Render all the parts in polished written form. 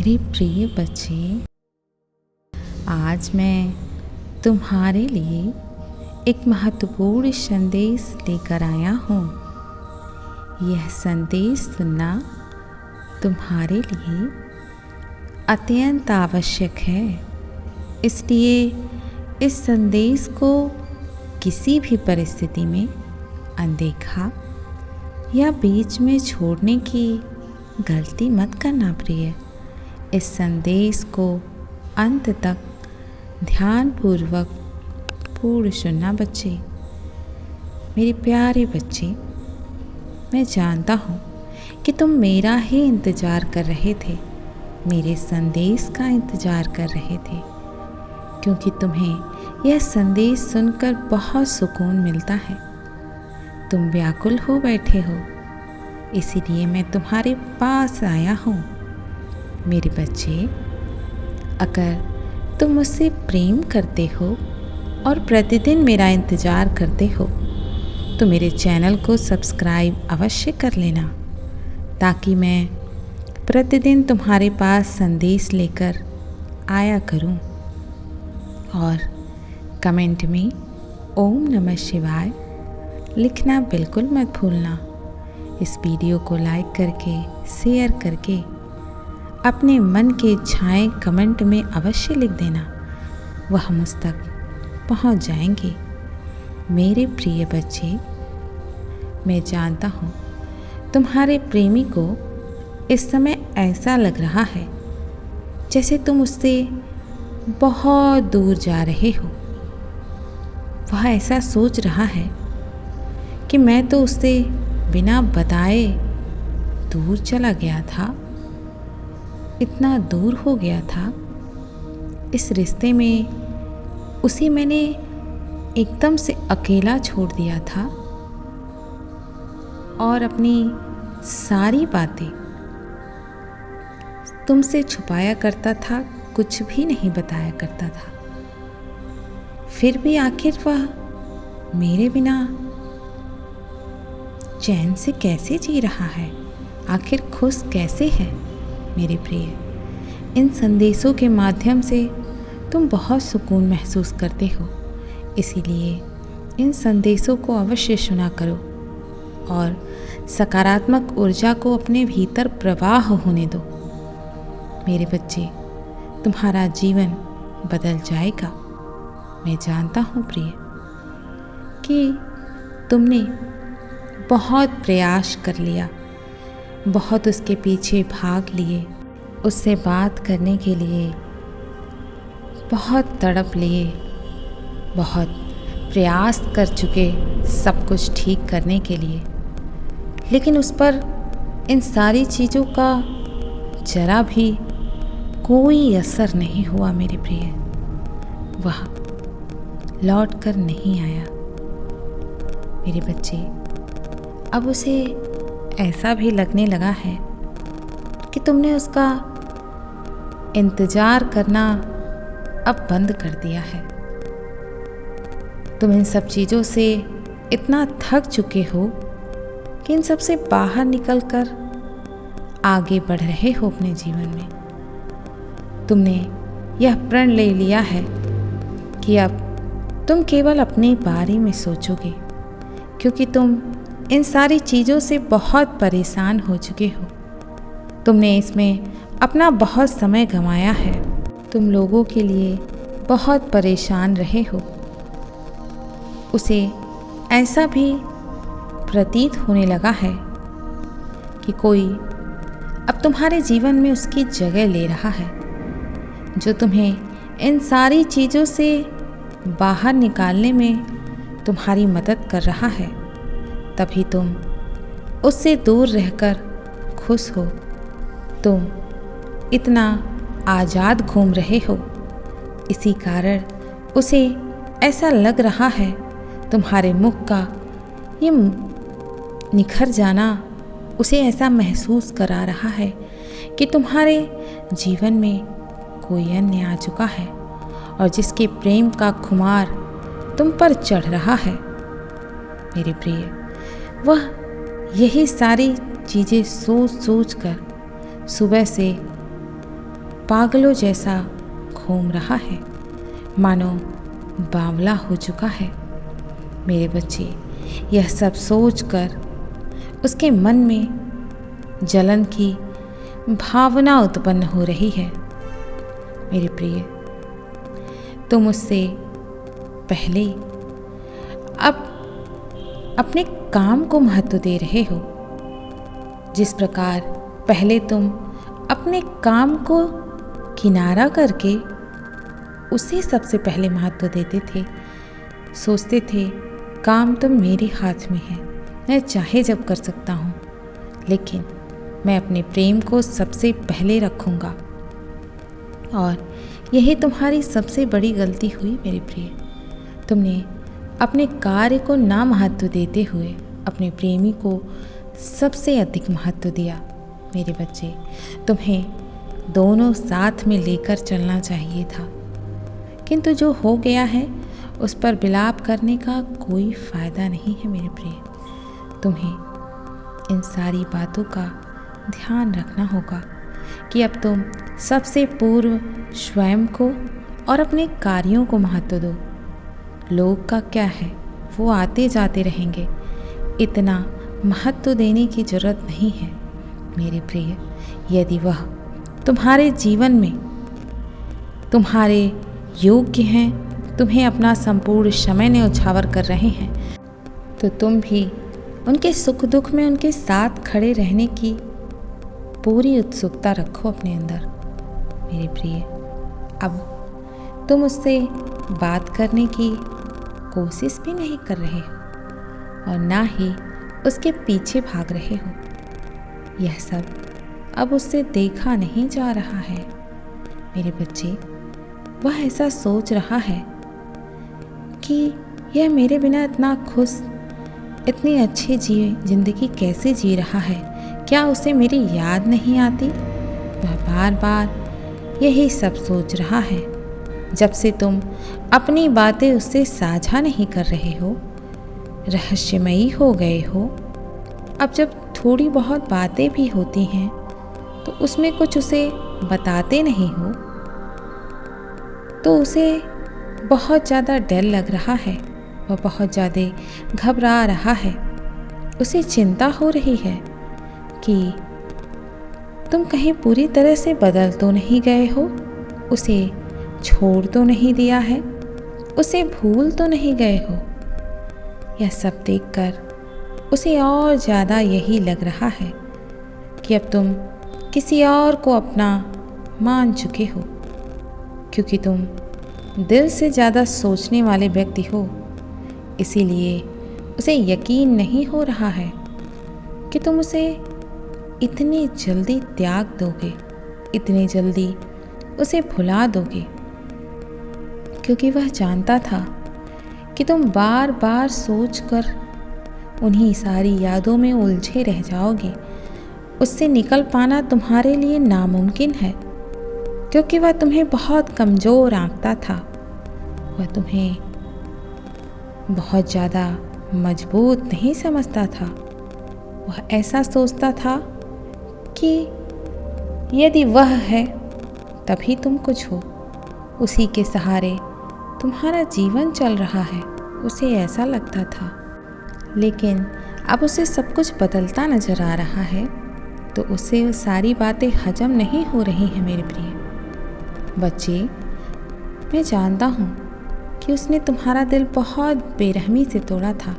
मेरे प्रिय बच्चे, आज मैं तुम्हारे लिए एक महत्वपूर्ण संदेश लेकर आया हूँ। यह संदेश सुनना तुम्हारे लिए अत्यंत आवश्यक है, इसलिए इस संदेश को किसी भी परिस्थिति में अनदेखा या बीच में छोड़ने की गलती मत करना प्रिय। इस संदेश को अंत तक ध्यानपूर्वक पूर्ण सुनना बच्चे। मेरे प्यारे बच्चे, मैं जानता हूँ कि तुम मेरा ही इंतज़ार कर रहे थे, मेरे संदेश का इंतज़ार कर रहे थे, क्योंकि तुम्हें यह संदेश सुनकर बहुत सुकून मिलता है। तुम व्याकुल हो बैठे हो, इसीलिए मैं तुम्हारे पास आया हूँ। मेरे बच्चे, अगर तुम मुझसे प्रेम करते हो और प्रतिदिन मेरा इंतज़ार करते हो तो मेरे चैनल को सब्सक्राइब अवश्य कर लेना, ताकि मैं प्रतिदिन तुम्हारे पास संदेश लेकर आया करूं। और कमेंट में ओम नमः शिवाय लिखना बिल्कुल मत भूलना। इस वीडियो को लाइक करके, शेयर करके अपने मन के इच्छाएं कमेंट में अवश्य लिख देना, वह मुझ तक पहुंच जाएंगे। मेरे प्रिय बच्चे, मैं जानता हूँ तुम्हारे प्रेमी को इस समय ऐसा लग रहा है जैसे तुम उससे बहुत दूर जा रहे हो। वह ऐसा सोच रहा है कि मैं तो उससे बिना बताए दूर चला गया था, इतना दूर हो गया था। इस रिश्ते में उसे मैंने एकदम से अकेला छोड़ दिया था और अपनी सारी बातें तुमसे छुपाया करता था, कुछ भी नहीं बताया करता था। फिर भी आखिर वह मेरे बिना चैन से कैसे जी रहा है, आखिर खुश कैसे है। मेरे प्रिय, इन संदेशों के माध्यम से तुम बहुत सुकून महसूस करते हो, इसीलिए इन संदेशों को अवश्य सुना करो और सकारात्मक ऊर्जा को अपने भीतर प्रवाह होने दो। मेरे बच्चे, तुम्हारा जीवन बदल जाएगा। मैं जानता हूँ प्रिय कि तुमने बहुत प्रयास कर लिया, बहुत उसके पीछे भाग लिए, उससे बात करने के लिए बहुत तड़प लिए, बहुत प्रयास कर चुके सब कुछ ठीक करने के लिए, लेकिन उस पर इन सारी चीज़ों का जरा भी कोई असर नहीं हुआ। मेरे प्रिय, वह लौट कर नहीं आया। मेरे बच्चे, अब उसे ऐसा भी लगने लगा है कि तुमने उसका इंतज़ार करना अब बंद कर दिया है। तुम इन सब चीज़ों से इतना थक चुके हो कि इन सब से बाहर निकलकर आगे बढ़ रहे हो अपने जीवन में। तुमने यह प्रण ले लिया है कि अब तुम केवल अपने बारे में सोचोगे, क्योंकि तुम इन सारी चीज़ों से बहुत परेशान हो चुके हो। तुमने इसमें अपना बहुत समय गंवाया है, तुम लोगों के लिए बहुत परेशान रहे हो। उसे ऐसा भी प्रतीत होने लगा है कि कोई अब तुम्हारे जीवन में उसकी जगह ले रहा है, जो तुम्हें इन सारी चीज़ों से बाहर निकालने में तुम्हारी मदद कर रहा है। तभी तुम उससे दूर रहकर खुश हो। तुम इतना आज़ाद घूम रहे हो, इसी कारण उसे ऐसा लग रहा है, तुम्हारे मुख का ये निखर जाना उसे ऐसा महसूस करा रहा है कि तुम्हारे जीवन में कोई अन्य आ चुका है और जिसके प्रेम का खुमार तुम पर चढ़ रहा है। मेरे प्रिय, वह यही सारी चीज़ें सोच सोच कर सुबह से पागलों जैसा घूम रहा है, मानो बावला हो चुका है। मेरे बच्चे, यह सब सोचकर उसके मन में जलन की भावना उत्पन्न हो रही है। मेरे प्रिय, तुम उससे पहले अब अपने काम को महत्व दे रहे हो। जिस प्रकार पहले तुम अपने काम को किनारा करके उसे सबसे पहले महत्व देते थे, सोचते थे काम तो मेरे हाथ में है, मैं चाहे जब कर सकता हूँ, लेकिन मैं अपने प्रेम को सबसे पहले रखूँगा। और यही तुम्हारी सबसे बड़ी गलती हुई मेरे प्रिय। तुमने अपने कार्य को ना महत्व देते हुए अपने प्रेमी को सबसे अधिक महत्व दिया। मेरे बच्चे, तुम्हें दोनों साथ में लेकर चलना चाहिए था, किंतु जो हो गया है उस पर विलाप करने का कोई फ़ायदा नहीं है। मेरे प्रिय, तुम्हें इन सारी बातों का ध्यान रखना होगा कि अब तुम सबसे पूर्व स्वयं को और अपने कार्यों को महत्व दो। लोग का क्या है, वो आते जाते रहेंगे, इतना महत्व देने की जरूरत नहीं है। मेरे प्रिय, यदि वह तुम्हारे जीवन में तुम्हारे योग्य हैं, तुम्हें अपना संपूर्ण समय न्यौछावर कर रहे हैं, तो तुम भी उनके सुख दुख में उनके साथ खड़े रहने की पूरी उत्सुकता रखो अपने अंदर। मेरे प्रिय, अब तुम उससे बात करने की कोशिश भी नहीं कर रहे हो और ना ही उसके पीछे भाग रहे हो। यह सब अब उससे देखा नहीं जा रहा है। मेरे बच्चे, वह ऐसा सोच रहा है कि यह मेरे बिना इतना खुश, इतनी अच्छी जिंदगी कैसे जी रहा है, क्या उसे मेरी याद नहीं आती? वह बार बार यही सब सोच रहा है। जब से तुम अपनी बातें उससे साझा नहीं कर रहे हो, रहस्यमयी हो गए हो, अब जब थोड़ी बहुत बातें भी होती हैं तो उसमें कुछ उसे बताते नहीं हो, तो उसे बहुत ज़्यादा डर लग रहा है, वह बहुत ज़्यादा घबरा रहा है। उसे चिंता हो रही है कि तुम कहीं पूरी तरह से बदल तो नहीं गए हो, उसे छोड़ तो नहीं दिया है, उसे भूल तो नहीं गए हो। यह सब देखकर उसे और ज़्यादा यही लग रहा है कि अब तुम किसी और को अपना मान चुके हो, क्योंकि तुम दिल से ज़्यादा सोचने वाले व्यक्ति हो। इसीलिए उसे यकीन नहीं हो रहा है कि तुम उसे इतनी जल्दी त्याग दोगे, इतनी जल्दी उसे भुला दोगे, क्योंकि वह जानता था कि तुम बार बार सोचकर उन्हीं सारी यादों में उलझे रह जाओगे। उससे निकल पाना तुम्हारे लिए नामुमकिन है, क्योंकि वह तुम्हें बहुत कमज़ोर आंकता था। वह तुम्हें बहुत ज़्यादा मजबूत नहीं समझता था। वह ऐसा सोचता था कि यदि वह है तभी तुम कुछ हो, उसी के सहारे तुम्हारा जीवन चल रहा है, उसे ऐसा लगता था। लेकिन अब उसे सब कुछ बदलता नज़र आ रहा है, तो उसे वो सारी बातें हजम नहीं हो रही हैं। मेरे प्रिय बच्चे, मैं जानता हूँ कि उसने तुम्हारा दिल बहुत बेरहमी से तोड़ा था,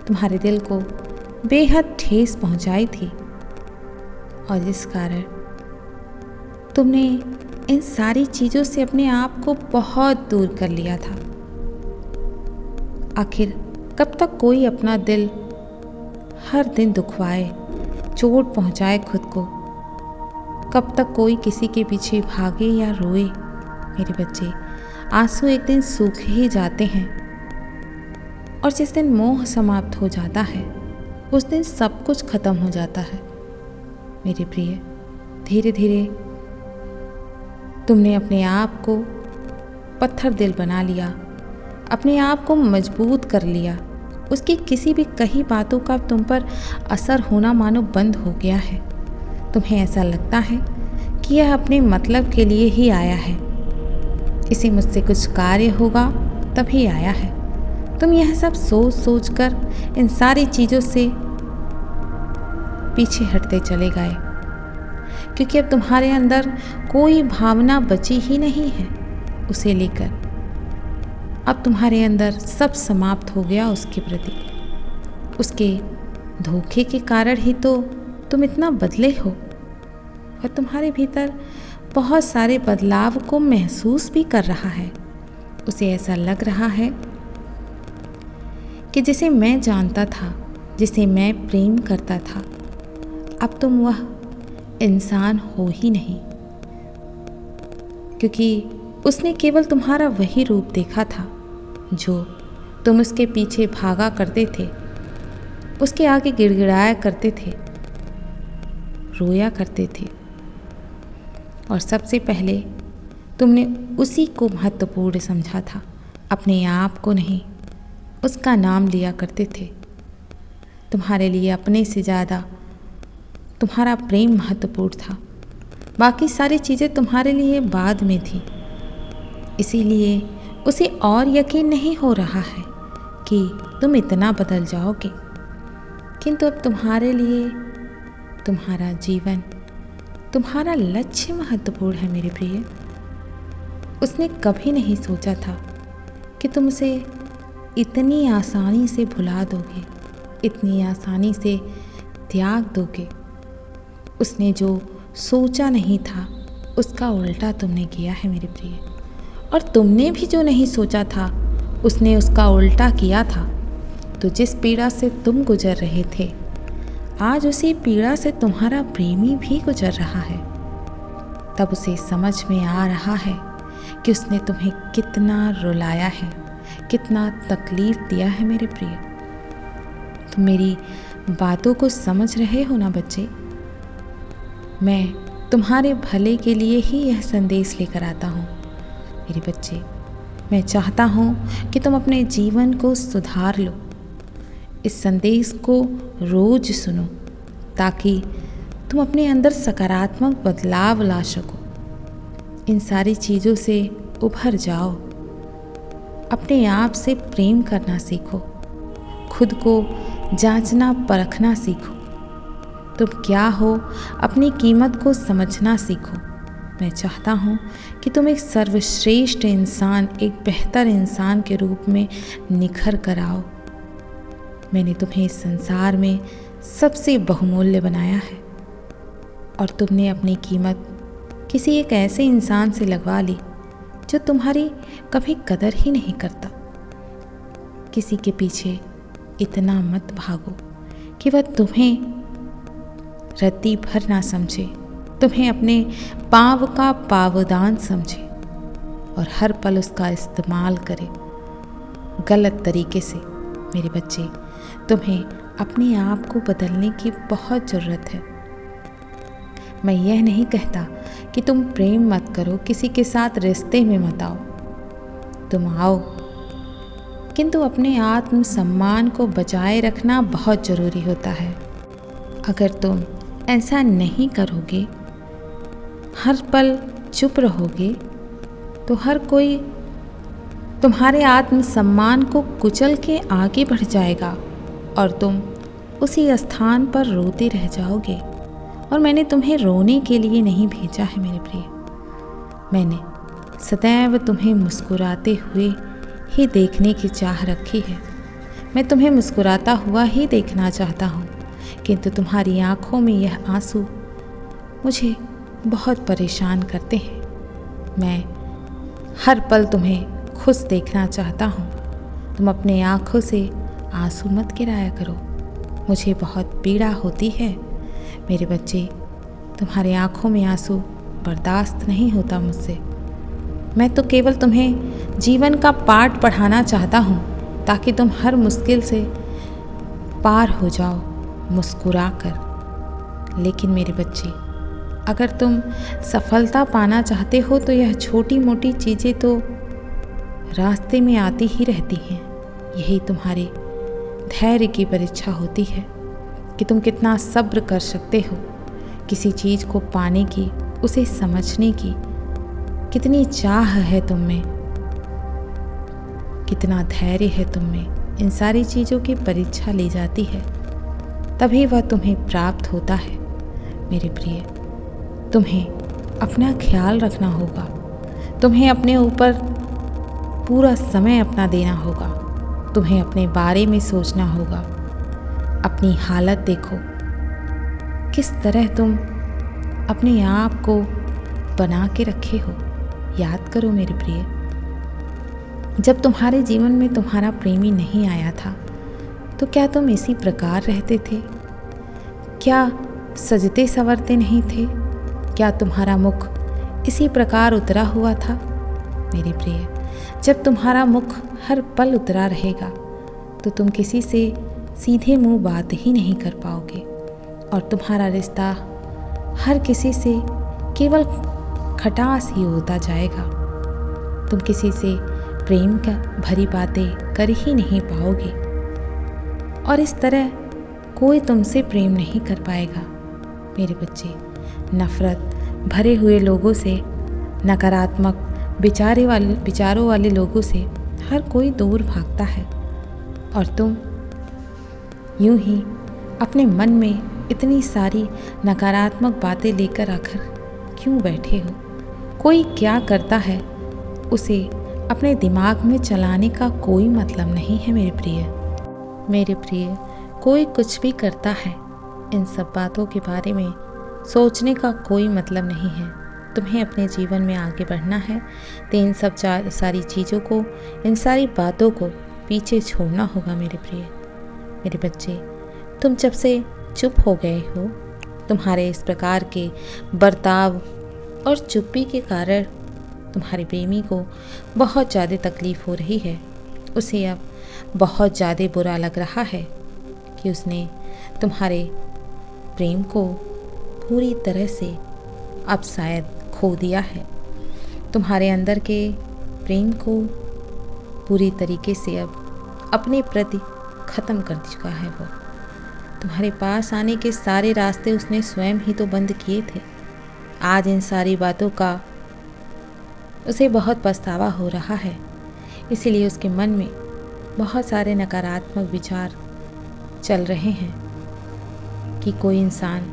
तुम्हारे दिल को बेहद ठेस पहुँचाई थी, और जिस कारण तुमने इन सारी चीज़ों से अपने आप को बहुत दूर कर लिया था। आखिर कब तक कोई अपना दिल हर दिन दुखवाए, चोट पहुंचाए खुद को? कब तक कोई किसी के पीछे भागे या रोए? मेरे बच्चे, आंसू एक दिन सूख ही जाते हैं, और जिस दिन मोह समाप्त हो जाता है उस दिन सब कुछ खत्म हो जाता है। मेरे प्रिय, धीरे धीरे तुमने अपने आप को पत्थर दिल बना लिया, अपने आप को मजबूत कर लिया। उसकी किसी भी कही बातों का तुम पर असर होना मानो बंद हो गया है। तुम्हें ऐसा लगता है कि कि यह अपने मतलब के लिए ही आया है। इसे मुझसे कुछ कार्य होगा तभी आया है। तुम यह सब सोच सोच कर इन सारी चीज़ों से पीछे हटते चले गए, क्योंकि अब तुम्हारे अंदर कोई भावना बची ही नहीं है उसे लेकर। अब तुम्हारे अंदर सब समाप्त हो गया उसके प्रति। उसके धोखे के कारण ही तो तुम इतना बदले हो, और तुम्हारे भीतर बहुत सारे बदलाव को महसूस भी कर रहा है। उसे ऐसा लग रहा है कि जिसे मैं जानता था, जिसे मैं प्रेम करता था, अब तुम वह इंसान हो ही नहीं, क्योंकि उसने केवल तुम्हारा वही रूप देखा था जो तुम उसके पीछे भागा करते थे, उसके आगे गिड़गिड़ाया करते थे, रोया करते थे। और सबसे पहले तुमने उसी को महत्वपूर्ण समझा था, अपने आप को नहीं। उसका नाम लिया करते थे। तुम्हारे लिए अपने से ज़्यादा तुम्हारा प्रेम महत्वपूर्ण था। बाकी सारी चीज़ें तुम्हारे लिए बाद में थी। इसीलिए उसे और यकीन नहीं हो रहा है कि तुम इतना बदल जाओगे। किंतु अब तुम्हारे लिए तुम्हारा जीवन, तुम्हारा लक्ष्य महत्वपूर्ण है मेरे प्रिय। उसने कभी नहीं सोचा था कि तुम उसे इतनी आसानी से भुला दोगे, इतनी आसानी से त्याग दोगे। उसने जो सोचा नहीं था उसका उल्टा तुमने किया है मेरे प्रिय, और तुमने भी जो नहीं सोचा था उसने उसका उल्टा किया था। तो जिस पीड़ा से तुम गुजर रहे थे, आज उसी पीड़ा से तुम्हारा प्रेमी भी गुजर रहा है। तब उसे समझ में आ रहा है कि उसने तुम्हें कितना रुलाया है, कितना तकलीफ दिया है मेरे प्रिय। तुम मेरी बातों को समझ रहे हो ना बच्चे? मैं तुम्हारे भले के लिए ही यह संदेश लेकर आता हूँ मेरे बच्चे। मैं चाहता हूँ कि तुम अपने जीवन को सुधार लो। इस संदेश को रोज सुनो ताकि तुम अपने अंदर सकारात्मक बदलाव ला सको। इन सारी चीज़ों से उभर जाओ। अपने आप से प्रेम करना सीखो। खुद को जांचना परखना सीखो। तुम क्या हो, अपनी कीमत को समझना सीखो। मैं चाहता हूँ कि तुम एक सर्वश्रेष्ठ इंसान, एक बेहतर इंसान के रूप में निखर कर आओ। मैंने तुम्हें इस संसार में सबसे बहुमूल्य बनाया है, और तुमने अपनी कीमत किसी एक ऐसे इंसान से लगवा ली जो तुम्हारी कभी कदर ही नहीं करता। किसी के पीछे इतना मत भागो कि वह तुम्हें रत्ती भर ना समझे, तुम्हें अपने पाँव का पावदान समझे और हर पल उसका इस्तेमाल करे गलत तरीके से। मेरे बच्चे, तुम्हें अपने आप को बदलने की बहुत ज़रूरत है। मैं यह नहीं कहता कि तुम प्रेम मत करो, किसी के साथ रिश्ते में मत आओ। तुम आओ, किंतु अपने आत्म सम्मान को बचाए रखना बहुत ज़रूरी होता है। अगर तुम ऐसा नहीं करोगे, हर पल चुप रहोगे, तो हर कोई तुम्हारे आत्म सम्मान को कुचल के आगे बढ़ जाएगा और तुम उसी स्थान पर रोते रह जाओगे। और मैंने तुम्हें रोने के लिए नहीं भेजा है मेरे प्रिय। मैंने सदैव तुम्हें मुस्कुराते हुए ही देखने की चाह रखी है। मैं तुम्हें मुस्कुराता हुआ ही देखना चाहता हूँ, किंतु तुम्हारी आँखों में यह आंसू मुझे बहुत परेशान करते हैं। मैं हर पल तुम्हें खुश देखना चाहता हूँ। तुम अपने आँखों से आंसू मत गिराया करो। मुझे बहुत पीड़ा होती है मेरे बच्चे। तुम्हारे आँखों में आंसू बर्दाश्त नहीं होता मुझसे। मैं तो केवल तुम्हें जीवन का पाठ पढ़ाना चाहता हूँ ताकि तुम हर मुश्किल से पार हो जाओ मुस्कुरा कर। लेकिन मेरे बच्चे, अगर तुम सफलता पाना चाहते हो तो यह छोटी मोटी चीज़ें तो रास्ते में आती ही रहती हैं। यही तुम्हारे धैर्य की परीक्षा होती है कि तुम कितना सब्र कर सकते हो किसी चीज़ को पाने की उसे समझने की कितनी चाह है तुम में, कितना धैर्य है तुम में, इन सारी चीज़ों की परीक्षा ली जाती है, तभी वह तुम्हें प्राप्त होता है। मेरे प्रिय, तुम्हें अपना ख्याल रखना होगा, तुम्हें अपने ऊपर पूरा समय अपना देना होगा, तुम्हें अपने बारे में सोचना होगा। अपनी हालत देखो, किस तरह तुम अपने आप को बना के रखे हो। याद करो मेरे प्रिय, जब तुम्हारे जीवन में तुम्हारा प्रेमी नहीं आया था तो क्या तुम इसी प्रकार रहते थे? क्या सजते संवरते नहीं थे? क्या तुम्हारा मुख इसी प्रकार उतरा हुआ था? मेरे प्रिय, जब तुम्हारा मुख हर पल उतरा रहेगा तो तुम किसी से सीधे मुंह बात ही नहीं कर पाओगे और तुम्हारा रिश्ता हर किसी से केवल खटास ही होता जाएगा। तुम किसी से प्रेम का भरी बातें कर ही नहीं पाओगे और इस तरह कोई तुमसे प्रेम नहीं कर पाएगा। मेरे बच्चे, नफरत भरे हुए लोगों से, नकारात्मक विचारों वाले लोगों से हर कोई दूर भागता है और तुम यूं ही अपने मन में इतनी सारी नकारात्मक बातें लेकर आकर क्यों बैठे हो? कोई क्या करता है उसे अपने दिमाग में चलाने का कोई मतलब नहीं है मेरे प्रिय। मेरे प्रिय, कोई कुछ भी करता है, इन सब बातों के बारे में सोचने का कोई मतलब नहीं है। तुम्हें अपने जीवन में आगे बढ़ना है तो इन सब सारी चीज़ों को, इन सारी बातों को पीछे छोड़ना होगा मेरे प्रिय। मेरे बच्चे, तुम जब से चुप हो गए हो, तुम्हारे इस प्रकार के बर्ताव और चुप्पी के कारण तुम्हारे प्रेमी को बहुत ज़्यादा तकलीफ़ हो रही है। उसे अब बहुत ज़्यादा बुरा लग रहा है कि उसने तुम्हारे प्रेम को पूरी तरह से अब शायद खो दिया है। तुम्हारे अंदर के प्रेम को पूरी तरीके से अब अपने प्रति ख़त्म कर चुका है। वो तुम्हारे पास आने के सारे रास्ते उसने स्वयं ही तो बंद किए थे। आज इन सारी बातों का उसे बहुत पछतावा हो रहा है, इसीलिए उसके मन में बहुत सारे नकारात्मक विचार चल रहे हैं कि कोई इंसान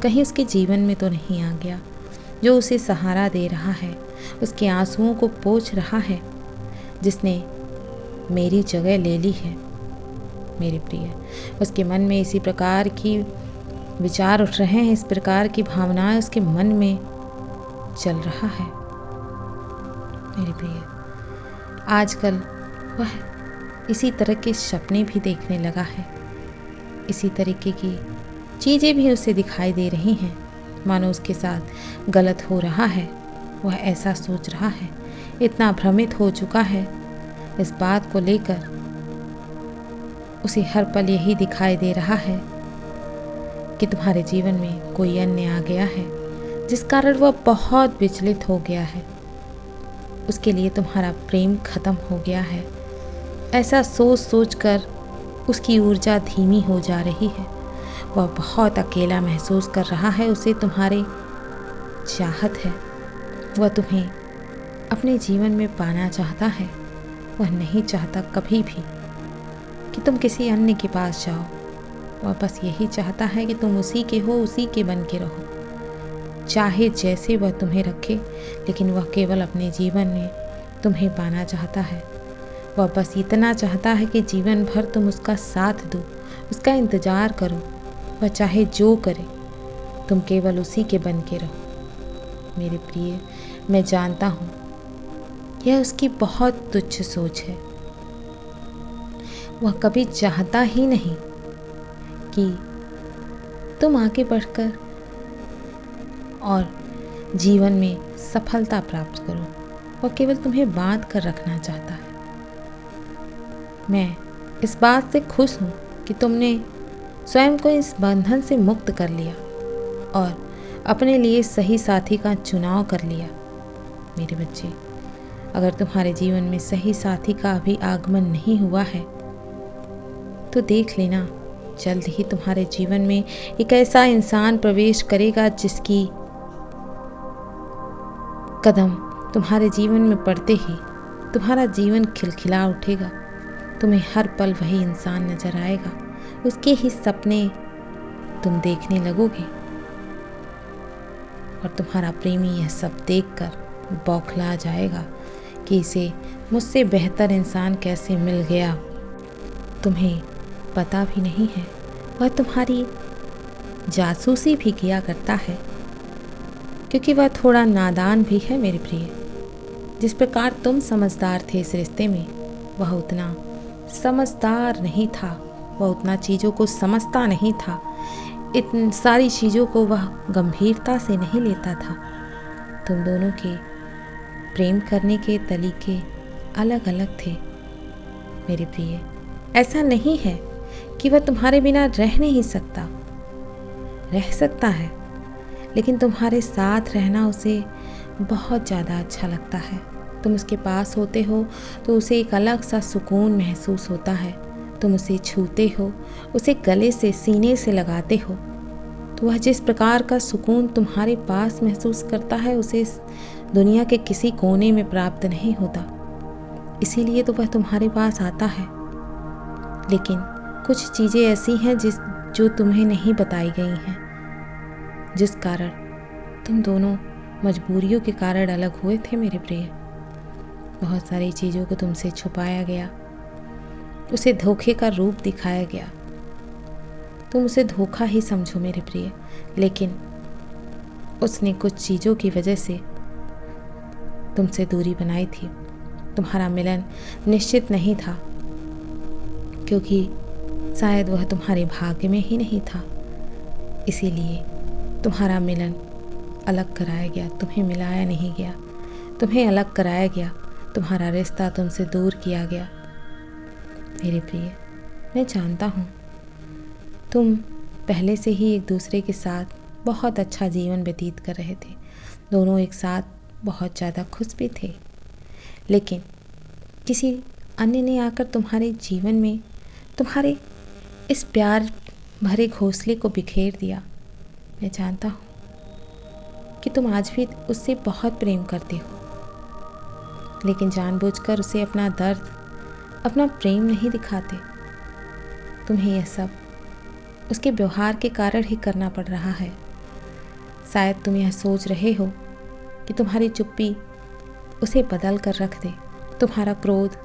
कहीं उसके जीवन में तो नहीं आ गया जो उसे सहारा दे रहा है, उसके आंसुओं को पोंछ रहा है, जिसने मेरी जगह ले ली है। मेरे प्रिय, उसके मन में इसी प्रकार की विचार उठ रहे हैं, इस प्रकार की भावनाएं उसके मन में चल रहा है। मेरे प्रिय, आजकल वह इसी तरह के सपने भी देखने लगा है, इसी तरीके की चीज़ें भी उसे दिखाई दे रही हैं, मानो उसके साथ गलत हो रहा है। वह ऐसा सोच रहा है, इतना भ्रमित हो चुका है इस बात को लेकर, उसे हर पल यही दिखाई दे रहा है कि तुम्हारे जीवन में कोई अन्य आ गया है, जिस कारण वह बहुत विचलित हो गया है। उसके लिए तुम्हारा प्रेम खत्म हो गया है। ऐसा सोच सोच कर उसकी ऊर्जा धीमी हो जा रही है। वह बहुत अकेला महसूस कर रहा है। उसे तुम्हारे चाहत है, वह तुम्हें अपने जीवन में पाना चाहता है। वह नहीं चाहता कभी भी कि तुम किसी अन्य के पास जाओ। वह बस यही चाहता है कि तुम उसी के हो, उसी के बन के रहो। चाहे जैसे वह तुम्हें रखे, लेकिन वह केवल अपने जीवन में तुम्हें पाना चाहता है। वह बस इतना चाहता है कि जीवन भर तुम उसका साथ दो, उसका इंतज़ार करो। वह चाहे जो करे, तुम केवल उसी के बन के रहो। मेरे प्रिय, मैं जानता हूँ यह उसकी बहुत तुच्छ सोच है। वह कभी चाहता ही नहीं कि तुम आगे बढ़कर और जीवन में सफलता प्राप्त करो। वह केवल तुम्हें बांध कर रखना चाहता है। मैं इस बात से खुश हूँ कि तुमने स्वयं को इस बंधन से मुक्त कर लिया और अपने लिए सही साथी का चुनाव कर लिया। मेरे बच्चे, अगर तुम्हारे जीवन में सही साथी का अभी आगमन नहीं हुआ है तो देख लेना, जल्द ही तुम्हारे जीवन में एक ऐसा इंसान प्रवेश करेगा जिसकी कदम तुम्हारे जीवन में पड़ते ही तुम्हारा जीवन खिलखिला उठेगा। तुम्हें हर पल वही इंसान नजर आएगा, उसके ही सपने तुम देखने लगोगे और तुम्हारा प्रेमी यह सब देखकर बौखला जाएगा कि इसे मुझसे बेहतर इंसान कैसे मिल गया। तुम्हें पता भी नहीं है वह तुम्हारी जासूसी भी किया करता है, क्योंकि वह थोड़ा नादान भी है मेरे प्रिय। जिस प्रकार तुम समझदार थे इस रिश्ते में, वह उतना समझदार नहीं था, वह उतना चीज़ों को समझता नहीं था, इन सारी चीज़ों को वह गंभीरता से नहीं लेता था। तुम दोनों के प्रेम करने के तरीके अलग अलग थे मेरे प्रिय। ऐसा नहीं है कि वह तुम्हारे बिना रह नहीं सकता, रह सकता है, लेकिन तुम्हारे साथ रहना उसे बहुत ज़्यादा अच्छा लगता है। तुम उसके पास होते हो तो उसे एक अलग सा सुकून महसूस होता है। तुम उसे छूते हो, उसे गले से सीने से लगाते हो, तो वह जिस प्रकार का सुकून तुम्हारे पास महसूस करता है उसे इस दुनिया के किसी कोने में प्राप्त नहीं होता। इसीलिए तो वह तुम्हारे पास आता है। लेकिन कुछ चीज़ें ऐसी हैं जो तुम्हें नहीं बताई गई हैं, जिस कारण तुम दोनों मजबूरियों के कारण अलग हुए थे मेरे प्रिय। बहुत सारी चीज़ों को तुमसे छुपाया गया, उसे धोखे का रूप दिखाया गया। तुम उसे धोखा ही समझो मेरे प्रिय, लेकिन उसने कुछ चीज़ों की वजह से तुमसे दूरी बनाई थी। तुम्हारा मिलन निश्चित नहीं था, क्योंकि शायद वह तुम्हारे भाग्य में ही नहीं था। इसीलिए तुम्हारा मिलन अलग कराया गया, तुम्हें मिलाया नहीं गया, तुम्हें अलग कराया गया, तुम्हारा रिश्ता तुमसे दूर किया गया। मेरे प्रिय, मैं जानता हूँ तुम पहले से ही एक दूसरे के साथ बहुत अच्छा जीवन व्यतीत कर रहे थे, दोनों एक साथ बहुत ज़्यादा खुश भी थे, लेकिन किसी अन्य ने आकर तुम्हारे जीवन में तुम्हारे इस प्यार भरे घोंसले को बिखेर दिया। मैं जानता हूँ कि तुम आज भी उससे बहुत प्रेम करते हो, लेकिन जानबूझकर उसे अपना दर्द, अपना प्रेम नहीं दिखाते। तुम्हें यह सब उसके व्यवहार के कारण ही करना पड़ रहा है। शायद तुम यह सोच रहे हो कि तुम्हारी चुप्पी उसे बदल कर रख दे, तुम्हारा क्रोध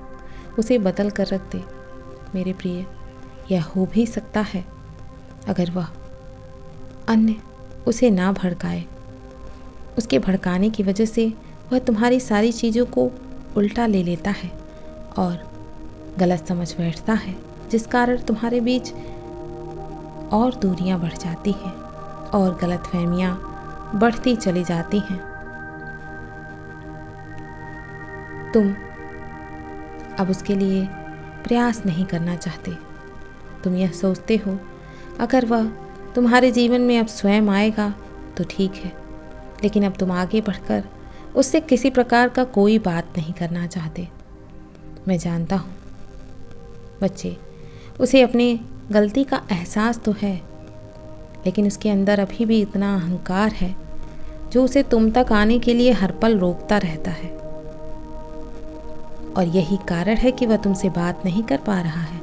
उसे बदल कर रख दे। मेरे प्रिय, यह हो भी सकता है अगर वह अन्य उसे ना भड़काए। उसके भड़काने की वजह से वह तुम्हारी सारी चीज़ों को उल्टा ले लेता है और गलत समझ बैठता है, जिस कारण तुम्हारे बीच और दूरियां बढ़ जाती हैं और गलतफहमियां बढ़ती चली जाती हैं। तुम अब उसके लिए प्रयास नहीं करना चाहते। तुम यह सोचते हो अगर वह तुम्हारे जीवन में अब स्वयं आएगा तो ठीक है, लेकिन अब तुम आगे बढ़कर उससे किसी प्रकार का कोई बात नहीं करना चाहते। मैं जानता हूँ बच्चे, उसे अपनी गलती का एहसास तो है, लेकिन उसके अंदर अभी भी इतना अहंकार है जो उसे तुम तक आने के लिए हर पल रोकता रहता है, और यही कारण है कि वह तुमसे बात नहीं कर पा रहा है।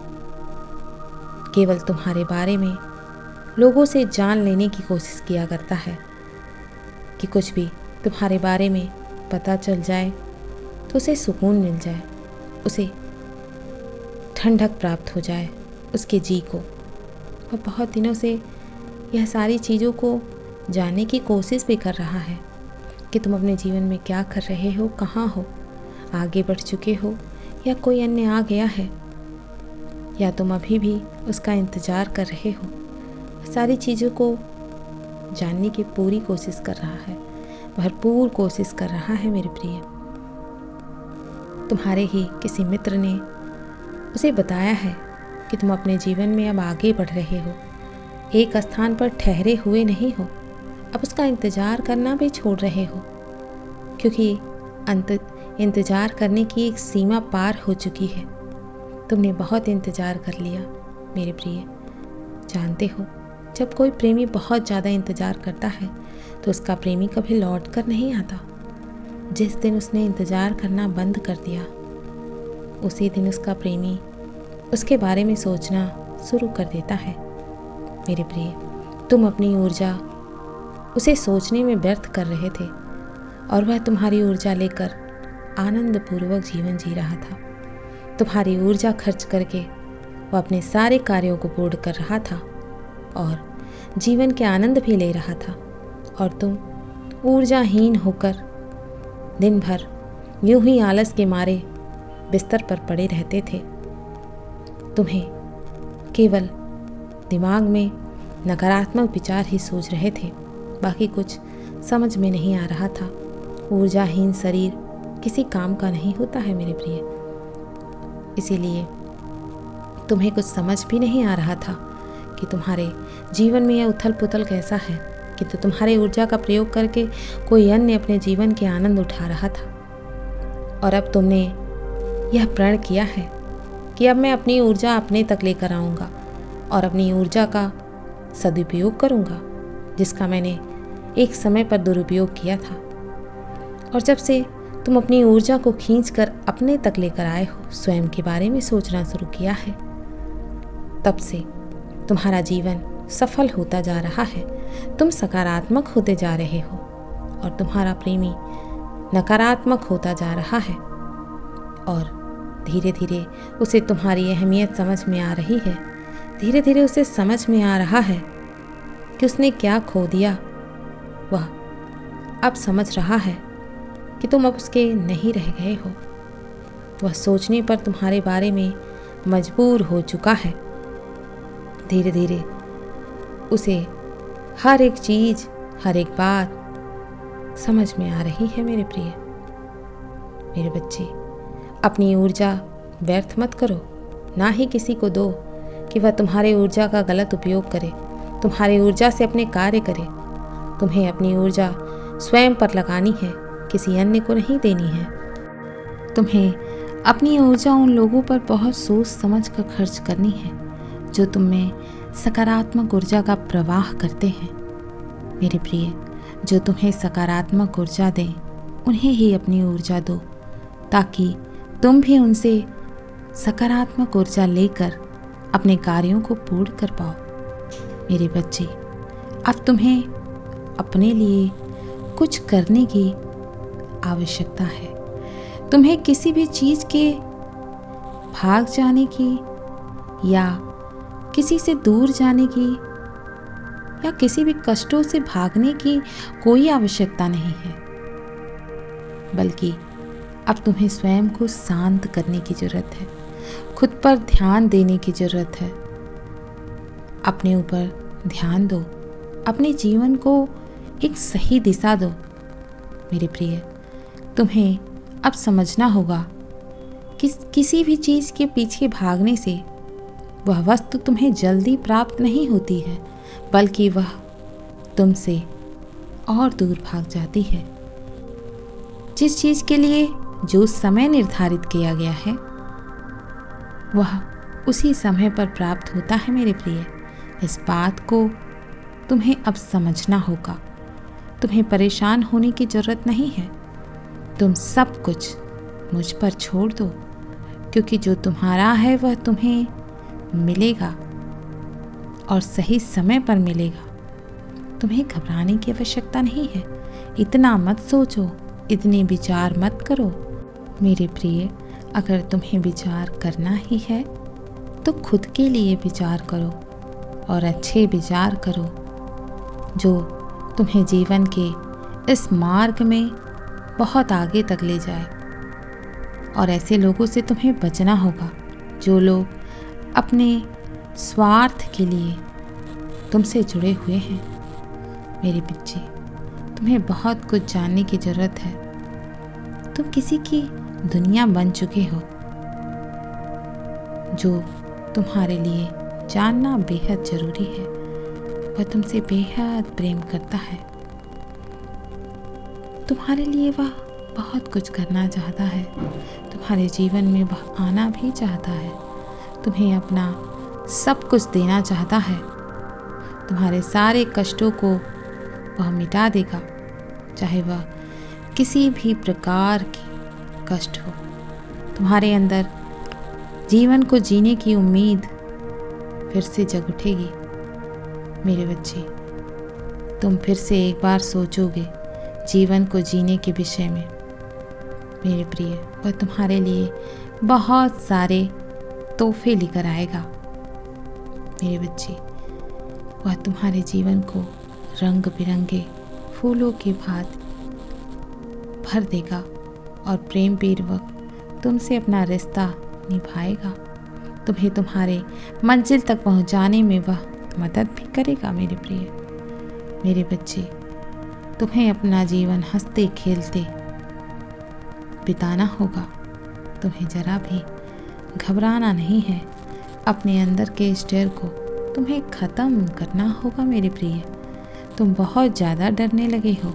केवल तुम्हारे बारे में लोगों से जान लेने की कोशिश किया करता है कि कुछ भी तुम्हारे बारे में पता चल जाए तो उसे सुकून मिल जाए, उसे ठंडक प्राप्त हो जाए उसके जी को। वह बहुत दिनों से यह सारी चीज़ों को जानने की कोशिश भी कर रहा है कि तुम अपने जीवन में क्या कर रहे हो, कहाँ हो, आगे बढ़ चुके हो या कोई अन्य आ गया है, या तुम अभी भी उसका इंतज़ार कर रहे हो। सारी चीज़ों को जानने की पूरी कोशिश कर रहा है, भरपूर कोशिश कर रहा है मेरे प्रिय। तुम्हारे ही किसी मित्र ने उसे बताया है कि तुम अपने जीवन में अब आगे बढ़ रहे हो, एक स्थान पर ठहरे हुए नहीं हो, अब उसका इंतज़ार करना भी छोड़ रहे हो, क्योंकि इंतज़ार करने की एक सीमा पार हो चुकी है। तुमने बहुत इंतज़ार कर लिया मेरे प्रिय। जानते हो, जब कोई प्रेमी बहुत ज़्यादा इंतज़ार करता है तो उसका प्रेमी कभी लौट कर नहीं आता। जिस दिन उसने इंतज़ार करना बंद कर दिया, उसी दिन उसका प्रेमी उसके बारे में सोचना शुरू कर देता है। मेरे प्रिय, तुम अपनी ऊर्जा उसे सोचने में व्यर्थ कर रहे थे और वह तुम्हारी ऊर्जा लेकर आनंदपूर्वक जीवन जी रहा था। तुम्हारी ऊर्जा खर्च करके वह अपने सारे कार्यों को पूर्ण कर रहा था और जीवन के आनंद भी ले रहा था, और तुम ऊर्जाहीन होकर दिन भर यूं ही आलस के मारे बिस्तर पर पड़े रहते थे। तुम्हें केवल दिमाग में नकारात्मक विचार ही सोच रहे थे, बाकी कुछ समझ में नहीं आ रहा था। ऊर्जाहीन शरीर किसी काम का नहीं होता है मेरे प्रिय, इसीलिए तुम्हें कुछ समझ भी नहीं आ रहा था कि तुम्हारे जीवन में यह उथल पुथल कैसा है, कि तो तुम्हारे ऊर्जा का प्रयोग करके कोई अन्य अपने जीवन के आनंद उठा रहा था। और अब तुमने यह प्रण किया है कि अब मैं अपनी ऊर्जा अपने तक लेकर आऊँगा और अपनी ऊर्जा का सदुपयोग करूँगा, जिसका मैंने एक समय पर दुरुपयोग किया था। और जब से तुम अपनी ऊर्जा को खींचकर अपने तक लेकर आए हो, स्वयं के बारे में सोचना शुरू किया है, तब से तुम्हारा जीवन सफल होता जा रहा है। तुम सकारात्मक होते जा रहे हो और तुम्हारा प्रेमी नकारात्मक होता जा रहा है, और धीरे धीरे उसे तुम्हारी अहमियत समझ में आ रही है। धीरे धीरे उसे समझ में आ रहा है कि उसने क्या खो दिया। वह अब समझ रहा है कि तुम अब उसके नहीं रह गए हो। वह सोचने पर तुम्हारे बारे में मजबूर हो चुका है। धीरे धीरे उसे हर एक चीज़, हर एक बात समझ में आ रही है मेरे प्रिय। मेरे बच्चे, अपनी ऊर्जा व्यर्थ मत करो, ना ही किसी को दो कि वह तुम्हारे ऊर्जा का गलत उपयोग करे, तुम्हारी ऊर्जा से अपने कार्य करे। तुम्हें अपनी ऊर्जा स्वयं पर लगानी है, किसी अन्य को नहीं देनी है। तुम्हें अपनी ऊर्जा उन लोगों पर बहुत सोच समझ कर खर्च करनी है जो तुम में सकारात्मक ऊर्जा का प्रवाह करते हैं। मेरे प्रिय, जो तुम्हें सकारात्मक ऊर्जा दें, उन्हें ही अपनी ऊर्जा दो, ताकि तुम भी उनसे सकारात्मक ऊर्जा लेकर अपने कार्यों को पूर्ण कर पाओ। मेरे बच्चे, अब तुम्हें अपने लिए कुछ करने की आवश्यकता है। तुम्हें किसी भी चीज़ के भाग जाने की या किसी से दूर जाने की या किसी भी कष्टों से भागने की कोई आवश्यकता नहीं है, बल्कि अब तुम्हें स्वयं को शांत करने की ज़रूरत है, खुद पर ध्यान देने की ज़रूरत है। अपने ऊपर ध्यान दो, अपने जीवन को एक सही दिशा दो। मेरे प्रिय, तुम्हें अब समझना होगा कि किसी भी चीज़ के पीछे भागने से वह वस्तु तुम्हें जल्दी प्राप्त नहीं होती है, बल्कि वह तुमसे और दूर भाग जाती है। जिस चीज़ के लिए जो समय निर्धारित किया गया है, वह उसी समय पर प्राप्त होता है मेरे प्रिय। इस बात को तुम्हें अब समझना होगा। तुम्हें परेशान होने की ज़रूरत नहीं है। तुम सब कुछ मुझ पर छोड़ दो, क्योंकि जो तुम्हारा है वह तुम्हें मिलेगा और सही समय पर मिलेगा। तुम्हें घबराने की आवश्यकता नहीं है। इतना मत सोचो, इतने विचार मत करो। मेरे प्रिय, अगर तुम्हें विचार करना ही है तो खुद के लिए विचार करो, और अच्छे विचार करो जो तुम्हें जीवन के इस मार्ग में बहुत आगे तक ले जाए। और ऐसे लोगों से तुम्हें बचना होगा जो लोग अपने स्वार्थ के लिए तुमसे जुड़े हुए हैं। मेरे बच्चे, तुम्हें बहुत कुछ जानने की ज़रूरत है। तुम किसी की दुनिया बन चुके हो। जो तुम्हारे लिए जानना बेहद ज़रूरी है, वह तुमसे बेहद प्रेम करता है। तुम्हारे लिए वह बहुत कुछ करना चाहता है। तुम्हारे जीवन में वह आना भी चाहता है। तुम्हें अपना सब कुछ देना चाहता है। तुम्हारे सारे कष्टों को वह मिटा देगा, चाहे वह किसी भी प्रकार की कष्ट हो, तुम्हारे अंदर जीवन को जीने की उम्मीद फिर से जग उठेगी। मेरे बच्चे, तुम फिर से एक बार सोचोगे जीवन को जीने के विषय में। मेरे प्रिय, वह तुम्हारे लिए बहुत सारे तोहफे लेकर आएगा। मेरे बच्चे, वह तुम्हारे जीवन को रंग बिरंगे फूलों की भांति भर देगा और प्रेम पूर्वक तुमसे अपना रिश्ता निभाएगा। तुम्हें तुम्हारे मंजिल तक पहुंचाने में वह मदद भी करेगा। मेरे प्रिय, मेरे बच्चे, तुम्हें अपना जीवन हंसते खेलते बिताना होगा। तुम्हें जरा भी घबराना नहीं है। अपने अंदर के इस डर को तुम्हें ख़त्म करना होगा। मेरे प्रिय, तुम बहुत ज़्यादा डरने लगे हो।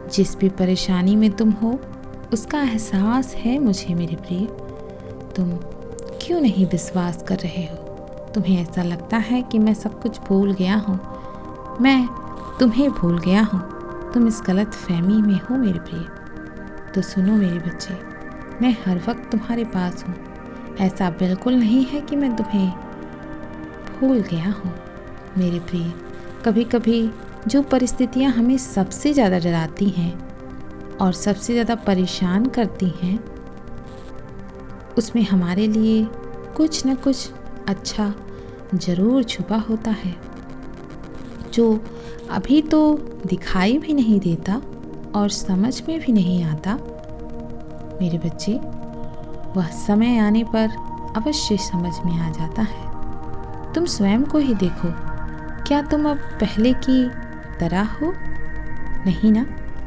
जिस भी परेशानी में तुम हो उसका एहसास है मुझे। मेरे प्रिय, तुम क्यों नहीं विश्वास कर रहे हो? तुम्हें ऐसा लगता है कि मैं सब कुछ भूल गया हूँ, मैं तुम्हें भूल गया हूँ। तुम इस गलत फहमी में हो। मेरे प्रिय, तो सुनो मेरे बच्चे, मैं हर वक्त तुम्हारे पास हूँ। ऐसा बिल्कुल नहीं है कि मैं तुम्हें भूल गया हूँ। मेरे प्रिय, कभी कभी जो परिस्थितियाँ हमें सबसे ज़्यादा डराती हैं और सबसे ज़्यादा परेशान करती हैं, उसमें हमारे लिए कुछ न कुछ अच्छा ज़रूर छुपा होता है, जो अभी तो दिखाई भी नहीं देता और समझ में भी नहीं आता। मेरे बच्चे, वह समय आने पर अवश्य समझ में आ जाता है। तुम स्वयं को ही देखो, क्या तुम अब पहले की तरह हो? नहीं ना।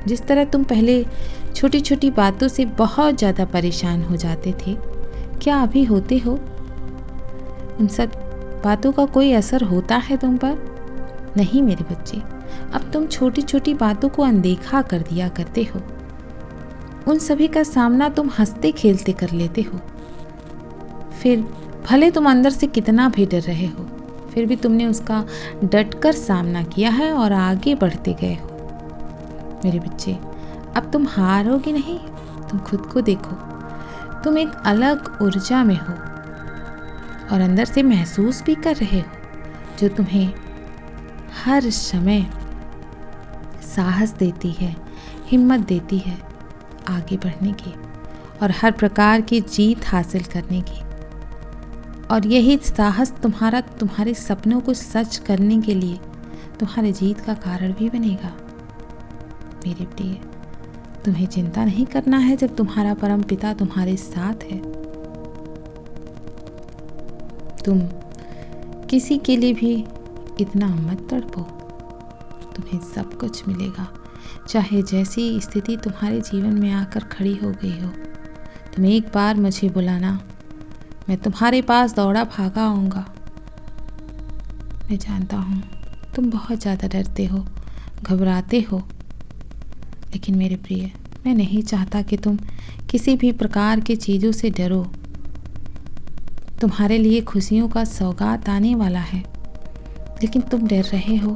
जिस तरह तुम पहले छोटी छोटी बातों से बहुत ज़्यादा परेशान हो जाते थे, क्या अभी होते हो? उन सब बातों का कोई असर होता है तुम पर? नहीं मेरे बच्चे, अब तुम छोटी छोटी बातों को अनदेखा कर दिया करते हो। उन सभी का सामना तुम हंसते खेलते कर लेते हो। फिर भले तुम अंदर से कितना भी डर रहे हो, फिर भी तुमने उसका डटकर सामना किया है और आगे बढ़ते गए हो। मेरे बच्चे, अब तुम हारोगे नहीं। तुम खुद को देखो, तुम एक अलग ऊर्जा में हो और अंदर से महसूस भी कर रहे हो, जो तुम्हें हर समय साहस देती है, हिम्मत देती है आगे बढ़ने की और हर प्रकार की जीत हासिल करने की। और यही साहस तुम्हारे सपनों को सच करने के लिए तुम्हारे जीत का कारण भी बनेगा। मेरे प्रिय, तुम्हें चिंता नहीं करना है जब तुम्हारा परम पिता तुम्हारे साथ है। तुम किसी के लिए भी इतना मत तड़पो, तुम्हें सब कुछ मिलेगा। चाहे जैसी स्थिति तुम्हारे जीवन में आकर खड़ी हो गई हो, तुम एक बार मुझे बुलाना, मैं तुम्हारे पास दौड़ा भागा आऊँगा। मैं जानता हूँ तुम बहुत ज़्यादा डरते हो, घबराते हो, लेकिन मेरे प्रिय, मैं नहीं चाहता कि तुम किसी भी प्रकार की चीज़ों से डरो। तुम्हारे लिए खुशियों का सौगात आने वाला है, लेकिन तुम डर रहे हो।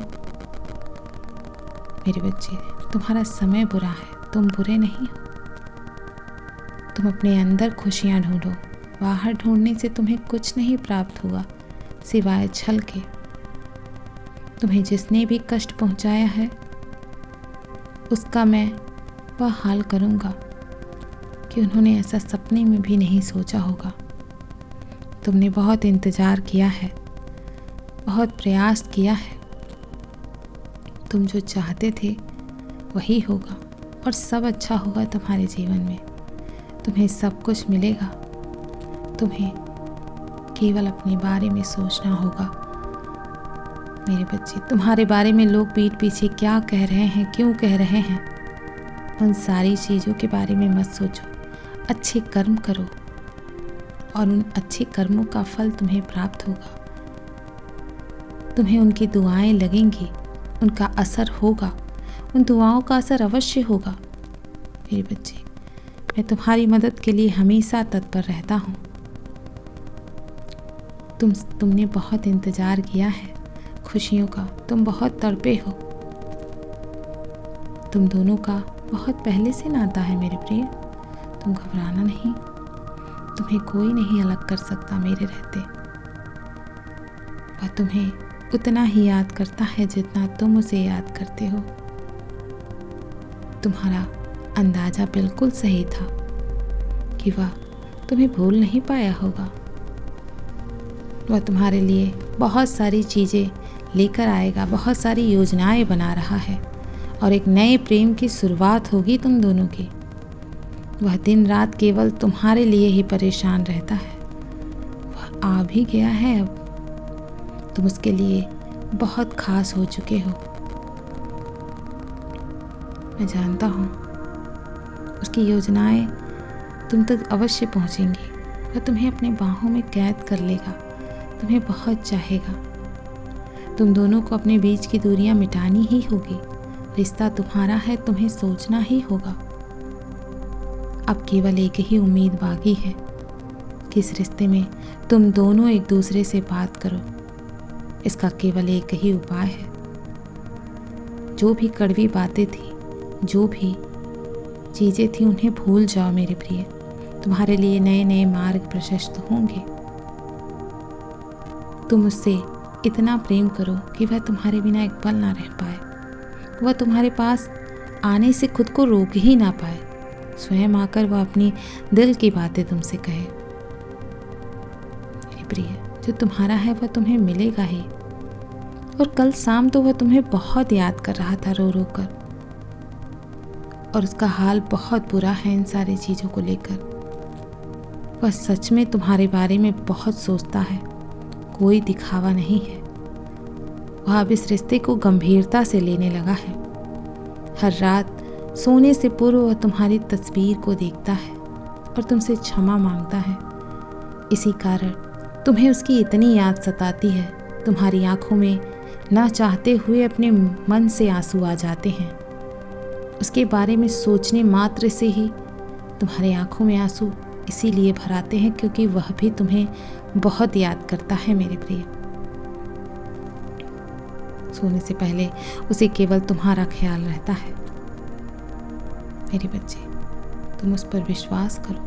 मेरे बच्चे, तुम्हारा समय बुरा है, तुम बुरे नहीं हो। तुम अपने अंदर खुशियाँ ढूंढो, बाहर ढूंढने से तुम्हें कुछ नहीं प्राप्त होगा सिवाय छल के। तुम्हें जिसने भी कष्ट पहुंचाया है, उसका मैं वह हाल करूंगा कि उन्होंने ऐसा सपने में भी नहीं सोचा होगा। तुमने बहुत इंतज़ार किया है, बहुत प्रयास किया है। तुम जो चाहते थे वही होगा और सब अच्छा होगा तुम्हारे जीवन में। तुम्हें सब कुछ मिलेगा। तुम्हें केवल अपने बारे में सोचना होगा। मेरे बच्चे, तुम्हारे बारे में लोग पीठ पीछे क्या कह रहे हैं, क्यों कह रहे हैं, उन सारी चीज़ों के बारे में मत सोचो। अच्छे कर्म करो और उन अच्छे कर्मों का फल तुम्हें प्राप्त होगा। तुम्हें उनकी दुआएं लगेंगी, उनका असर होगा, उन दुआओं का असर अवश्य होगा। मेरे बच्चे, मैं तुम्हारी मदद के लिए हमेशा तत्पर रहता हूँ। तुमने बहुत इंतज़ार किया है खुशियों का, तुम बहुत तड़पे हो। तुम दोनों का बहुत पहले से नाता है मेरे प्रिय। तुम घबराना नहीं, तुम्हें कोई नहीं अलग कर सकता मेरे रहते। वह तुम्हें उतना ही याद करता है जितना तुम उसे याद करते हो। तुम्हारा अंदाजा बिल्कुल सही था कि वह तुम्हें भूल नहीं पाया होगा। वह तुम्हारे लिए बहुत सारी चीज़ें लेकर आएगा, बहुत सारी योजनाएं बना रहा है और एक नए प्रेम की शुरुआत होगी तुम दोनों की। वह दिन रात केवल तुम्हारे लिए ही परेशान रहता है। वह आ भी गया है अब। तुम उसके लिए बहुत खास हो चुके हो। मैं जानता हूँ उसकी योजनाएं तुम तक अवश्य पहुँचेंगी। वह तुम्हें अपने बाहों में कैद कर लेगा, तुम्हें बहुत चाहेगा। तुम दोनों को अपने बीच की दूरियां मिटानी ही होगी। रिश्ता तुम्हारा है, तुम्हें सोचना ही होगा। अब केवल एक ही उम्मीद बाकी है कि इस रिश्ते में तुम दोनों एक दूसरे से बात करो। इसका केवल एक ही उपाय है। जो भी कड़वी बातें थी, जो भी चीज़ें थी, उन्हें भूल जाओ मेरे प्रिय। तुम्हारे लिए नए नए मार्ग प्रशस्त होंगे। तुम उससे इतना प्रेम करो कि वह तुम्हारे बिना एक पल ना रह पाए। वह तुम्हारे पास आने से खुद को रोक ही ना पाए। स्वयं आकर वह अपनी दिल की बातें तुमसे कहे। मेरी प्रिय, जो तुम्हारा है वह तुम्हें मिलेगा ही। और कल शाम तो वह तुम्हें बहुत याद कर रहा था रो रो कर, और उसका हाल बहुत बुरा है इन सारी चीज़ों को लेकर। वह सच में तुम्हारे बारे में बहुत सोचता है, कोई दिखावा नहीं है। वह अब इस रिश्ते को गंभीरता से लेने लगा है। हर रात सोने से पूर्व वह तुम्हारी तस्वीर को देखता है और तुमसे क्षमा मांगता है। इसी कारण तुम्हें उसकी इतनी याद सताती है। तुम्हारी आंखों में ना चाहते हुए अपने मन से आंसू आ जाते हैं। उसके बारे में सोचने मात्र से ही तुम्हारी आंखों में आंसू इसीलिए भर आते हैं क्योंकि वह भी तुम्हें बहुत याद करता है मेरे प्रिय। सोने से पहले उसे केवल तुम्हारा ख्याल रहता है। मेरे बच्चे, तुम उस पर विश्वास करो,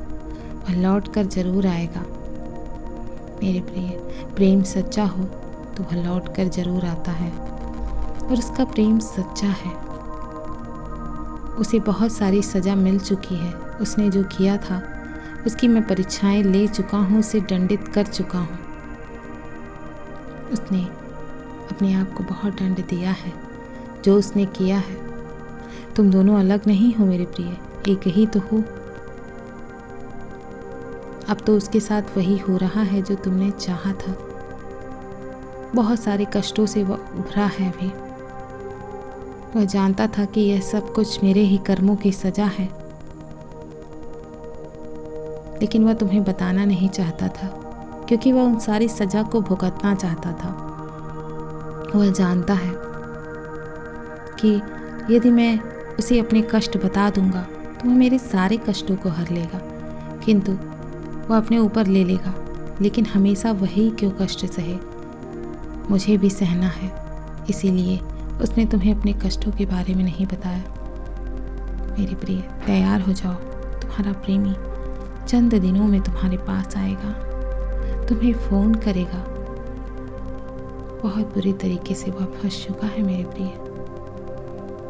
वह लौट कर जरूर आएगा। मेरे प्रिय, प्रेम सच्चा हो तो वह लौट कर जरूर आता है, और उसका प्रेम सच्चा है। उसे बहुत सारी सज़ा मिल चुकी है। उसने जो किया था उसकी मैं परीक्षाएं ले चुका हूँ, उसे दंडित कर चुका हूँ। उसने अपने आप को बहुत दंड दिया है जो उसने किया है। तुम दोनों अलग नहीं हो मेरे प्रिय, एक ही तो हो। अब तो उसके साथ वही हो रहा है जो तुमने चाहा था। बहुत सारे कष्टों से वह उभरा है अभी। वह जानता था कि यह सब कुछ मेरे ही कर्मों की सजा है, लेकिन वह तुम्हें बताना नहीं चाहता था क्योंकि वह उन सारी सजा को भुगतना चाहता था। वह जानता है कि यदि मैं उसे अपने कष्ट बता दूंगा तो वह मेरे सारे कष्टों को हर लेगा, किंतु वह अपने ऊपर ले लेगा। लेकिन हमेशा वही क्यों कष्ट सहे, मुझे भी सहना है। इसीलिए उसने तुम्हें अपने कष्टों के बारे में नहीं बताया। मेरी प्रिय, तैयार हो जाओ, तुम्हारा प्रेमी चंद दिनों में तुम्हारे पास आएगा, तुम्हें फ़ोन करेगा। बहुत बुरी तरीके से वह फंस चुका है मेरे प्रिय,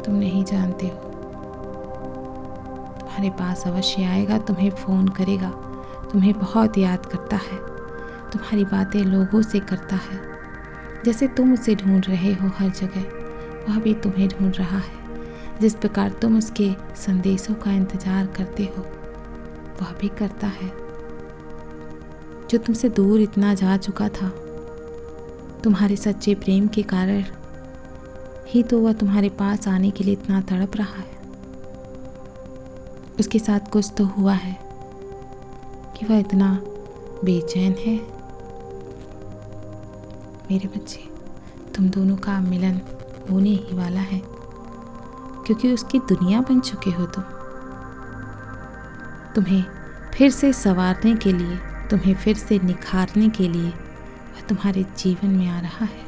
तुम नहीं जानते हो। तुम्हारे पास अवश्य आएगा, तुम्हें फ़ोन करेगा, तुम्हें बहुत याद करता है, तुम्हारी बातें लोगों से करता है। जैसे तुम उसे ढूंढ रहे हो हर जगह, वह भी तुम्हें ढूंढ रहा है। जिस प्रकार तुम उसके संदेशों का इंतज़ार करते हो वह भी करता है। जो तुमसे दूर इतना जा चुका था, तुम्हारे सच्चे प्रेम के कारण ही तो वह तुम्हारे पास आने के लिए इतना तड़प रहा है। उसके साथ कुछ तो हुआ है कि वह इतना बेचैन है। मेरे बच्चे, तुम दोनों का मिलन होने ही वाला है क्योंकि उसकी दुनिया बन चुके हो तुम। तुम्हें फिर से संवारने के लिए, तुम्हें फिर से निखारने के लिए वह तुम्हारे जीवन में आ रहा है,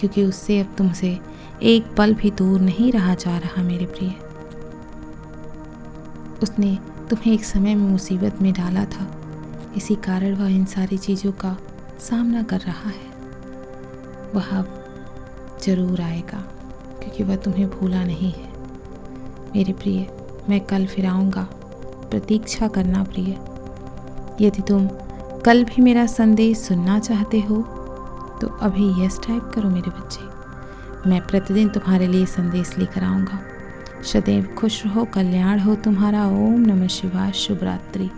क्योंकि उससे अब तुमसे एक पल भी दूर नहीं रहा जा रहा मेरे प्रिय। उसने तुम्हें एक समय में मुसीबत में डाला था। इसी कारण वह इन सारी चीज़ों का सामना कर रहा है। वह अब ज़रूर आएगा, क्योंकि वह तुम्हें भूला नहीं है। मेरे प्रिय, मैं कल फिर आऊँगा, प्रतीक्षा करना प्रिय। यदि तुम कल भी मेरा संदेश सुनना चाहते हो तो अभी यस टाइप करो मेरे बच्चे। मैं प्रतिदिन तुम्हारे लिए संदेश लेकर आऊँगा। सदैव खुश रहो, कल्याण हो तुम्हारा। ओम नमः शिवाय। शुभ रात्रि।